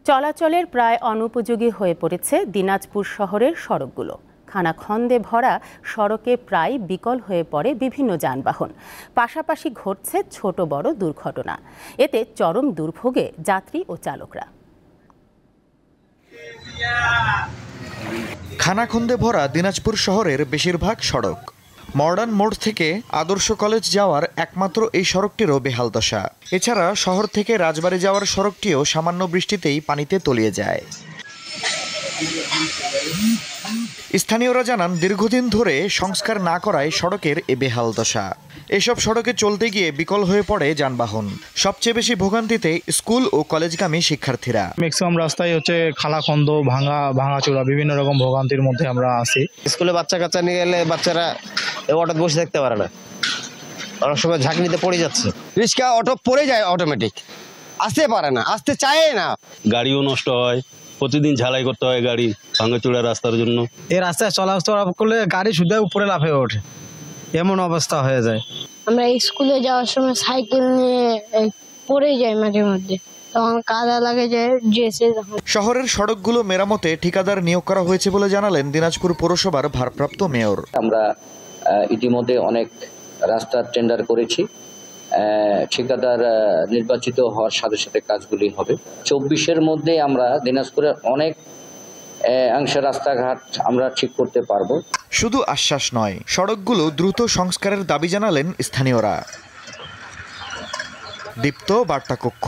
চলাচলের প্রায় অনুপযোগী হয়ে পড়েছে দিনাজপুর শহরের সড়কগুলো। খানাখন্দে ভরা সড়কে প্রায় বিকল হয়ে পড়ে বিভিন্ন যানবাহন। পাশাপাশি ঘটছে ছোট বড় দুর্ঘটনা। এতে চরম দুর্ভোগে যাত্রী ও চালকরা। খানাখন্দে ভরা দিনাজপুর শহরের বেশিরভাগ সড়ক। মডার্ন মোড় থেকে আদর্শ কলেজ যাওয়ার একমাত্র এই সড়কটিরও বেহাল দশা। এছাড়া শহর থেকে রাজবাড়ী যাওয়ার সড়কটিও সামান্য বৃষ্টিতেই পানিতে তলিয়ে যায়। স্থানীয়রা জানান, দীর্ঘদিন ধরে সংস্কার না করায় সড়কের এ বেহাল দশা। এসব সড়কে চলতে গিয়ে বিকল হয়ে পড়ে যানবাহন। সবচেয়ে বেশি ভোগান্তিতে স্কুল ও কলেজগামী শিক্ষার্থীরা। ম্যাক্সিমাম রাস্তায় হচ্ছে খানাখন্দ, ভাঙাচোরা, বিভিন্ন রকম ভোগান্তির মধ্যে আমরা আছি। স্কুলে বাচ্চা কাচ্চা নিয়ে গেলে বাচ্চারা অটো বসে থাকতে পারে না, অনেক সময় ঝাঁকনিতে পড়ে যাচ্ছে। রিক্সা অটো পড়ে যায়, অটোমেটিক আসতে পারে না, আসতে চায় না। গাড়িও নষ্ট হয়, প্রতিদিন ঝালাই করতে হয় গাড়ি ভাঙাচোরা রাস্তার জন্য। এই রাস্তায় চলাচল করলে গাড়ি শুধু উপরে লাফে ওঠে, এমন অবস্থা হয়ে যায়। আমরা স্কুলে যাওয়ার সময় সাইকেল নিয়ে পড়ে যাই মাঝে মধ্যে, তখন কাদা লাগে যায় ড্রেসে। শহরের সড়কগুলো মেরামতে ঠিকাদার নিয়োগ করা হয়েছে বলে জানালেন দিনাজপুর পৌরসভার ভারপ্রাপ্ত মেয়র। আমরা ইতিমধ্যে অনেক রাস্তার টেন্ডার করেছি। ঠিকাদার নির্বাচিত হওয়ার সাথে সাথে কাজগুলি হবে। 24-এর মধ্যে আমরা দিনাজপুরের অনেক অংশে রাস্তাঘাট আমরা ঠিক করতে পারবো। শুধু আশ্বাস নয়, সড়কগুলো দ্রুত সংস্কারের দাবি জানালেন স্থানীয়রা। দীপ্ত বার্তা কক্ষ।